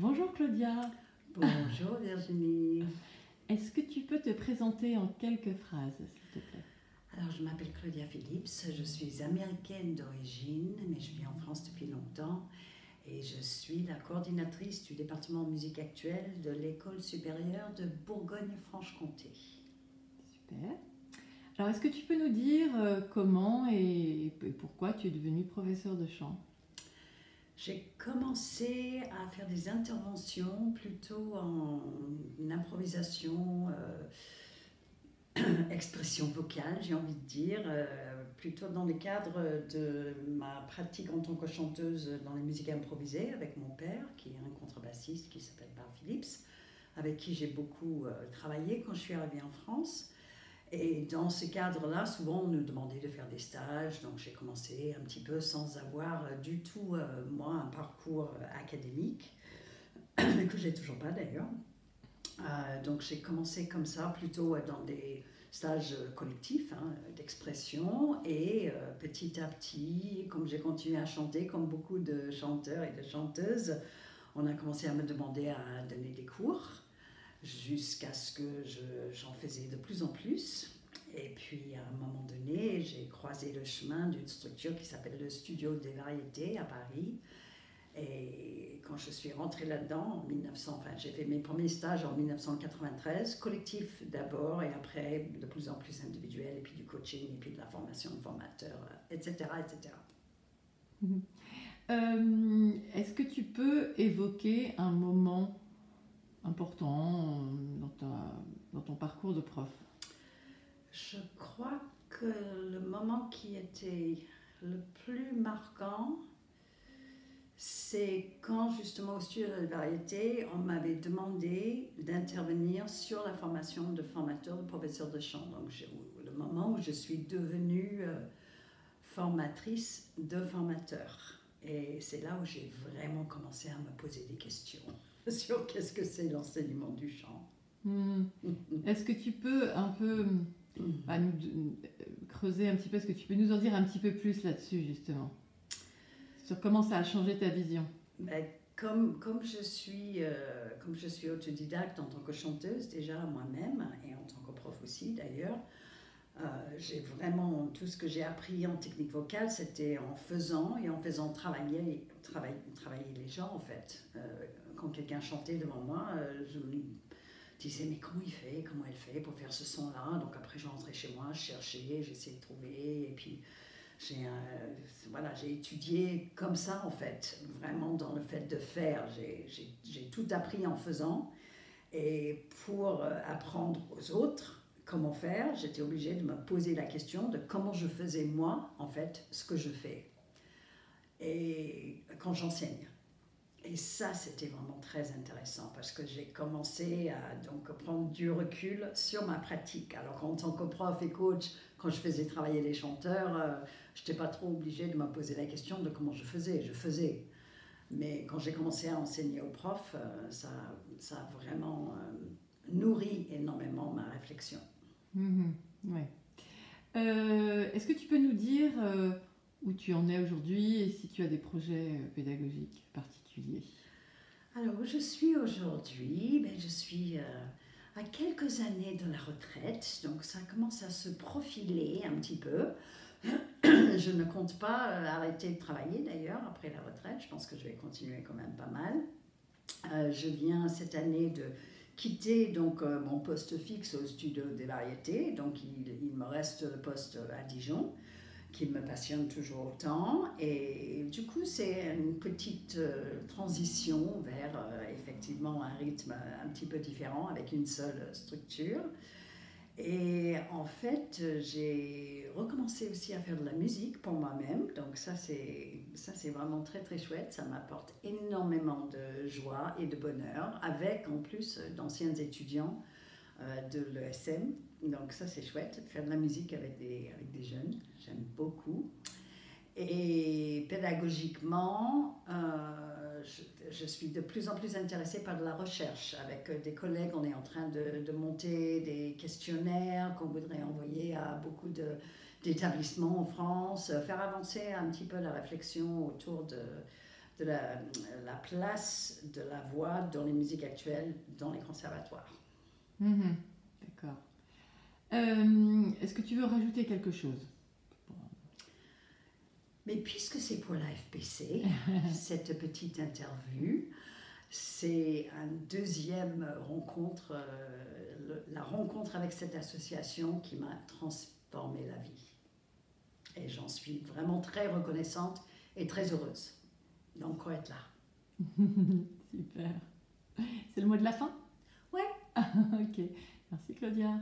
Bonjour Claudia. Bonjour Virginie. Est-ce que tu peux te présenter en quelques phrases, s'il te plaît? Alors je m'appelle Claudia Phillips, je suis américaine d'origine, mais je vis en France depuis longtemps et je suis la coordinatrice du département musique actuelle de l'École supérieure de Bourgogne-Franche-Comté. Super. Alors, est-ce que tu peux nous dire comment et pourquoi tu es devenue professeure de chant? J'ai commencé à faire des interventions plutôt en improvisation, expression vocale, j'ai envie de dire, plutôt dans le cadre de ma pratique en tant que chanteuse dans les musiques improvisées avec mon père, qui est un contrebassiste qui s'appelle Barb Phillips, avec qui j'ai beaucoup travaillé quand je suis arrivée en France. Et dans ce cadre-là, souvent on nous demandait de faire des stages, donc j'ai commencé un petit peu sans avoir du tout, moi, un parcours académique, que j'ai toujours pas d'ailleurs. Donc j'ai commencé comme ça, plutôt dans des stages collectifs d'expression, et petit à petit, comme j'ai continué à chanter, comme beaucoup de chanteurs et de chanteuses, on a commencé à me demander à donner des cours, jusqu'à ce que j'en faisais de plus en plus. Et puis à un moment donné, j'ai croisé le chemin d'une structure qui s'appelle le Studio des Variétés à Paris. Et quand je suis rentrée là-dedans, j'ai fait mes premiers stages en 1993, collectif d'abord, et après de plus en plus individuel, et puis du coaching, et puis de la formation de formateurs, etc. etc. Est-ce que tu peux évoquer un moment important dans ton parcours de prof? Je crois que le moment qui était le plus marquant, c'est quand justement au Studio de Variété, on m'avait demandé d'intervenir sur la formation de formateurs, de professeurs de chant. Donc le moment où je suis devenue formatrice de formateurs. Et c'est là où j'ai vraiment commencé à me poser des questions sur qu'est-ce que c'est l'enseignement du chant. Est-ce que tu peux un peu creuser un petit peu, est-ce que tu peux nous en dire un petit peu plus là-dessus justement? Sur comment ça a changé ta vision? Comme je suis autodidacte en tant que chanteuse déjà moi-même, et en tant que prof aussi d'ailleurs, j'ai vraiment tout ce que j'ai appris en technique vocale, c'était en faisant travailler les gens en fait. Quand quelqu'un chantait devant moi, je me disais mais comment elle fait pour faire ce son-là. Donc après je rentrais chez moi, je cherchais, j'essayais de trouver, et puis j'ai étudié comme ça en fait, vraiment dans le fait de faire. J'ai tout appris en faisant, et pour apprendre aux autres comment faire, j'étais obligée de me poser la question de comment je faisais moi en fait ce que je fais, et quand j'enseigne. Et ça, c'était vraiment très intéressant parce que j'ai commencé à donc prendre du recul sur ma pratique. Alors qu'en tant que prof et coach, quand je faisais travailler les chanteurs, je n'étais pas trop obligée de me poser la question de comment je faisais. Je faisais. Mais quand j'ai commencé à enseigner aux profs, ça a vraiment nourri énormément ma réflexion. Ouais. Est-ce que tu peux nous dire où tu en es aujourd'hui et si tu as des projets pédagogiques particuliers? Alors, où je suis aujourd'hui, je suis à quelques années de la retraite, donc ça commence à se profiler un petit peu. Je ne compte pas arrêter de travailler d'ailleurs après la retraite, je pense que je vais continuer quand même pas mal. Je viens cette année de quitter donc mon poste fixe au Studio des Variétés, donc il me reste le poste à Dijon, qui me passionne toujours autant, et du coup c'est une petite transition vers effectivement un rythme un petit peu différent avec une seule structure. Et en fait j'ai recommencé aussi à faire de la musique pour moi-même, donc ça c'est vraiment très très chouette, ça m'apporte énormément de joie et de bonheur, avec en plus d'anciens étudiants de l'ESM. Donc ça c'est chouette, de faire de la musique avec des jeunes, j'aime beaucoup. Et pédagogiquement, je suis de plus en plus intéressée par de la recherche. Avec des collègues, on est en train de monter des questionnaires qu'on voudrait envoyer à beaucoup d'établissements en France, faire avancer un petit peu la réflexion autour la place de la voix dans les musiques actuelles, dans les conservatoires. D'accord. Est-ce que tu veux rajouter quelque chose? Mais puisque c'est pour la FPC, cette petite interview, c'est une deuxième rencontre, la rencontre avec cette association qui m'a transformé la vie. Et j'en suis vraiment très reconnaissante et très heureuse d'encore être là. Super. C'est le mot de la fin? Ouais. Ok. Merci Claudia.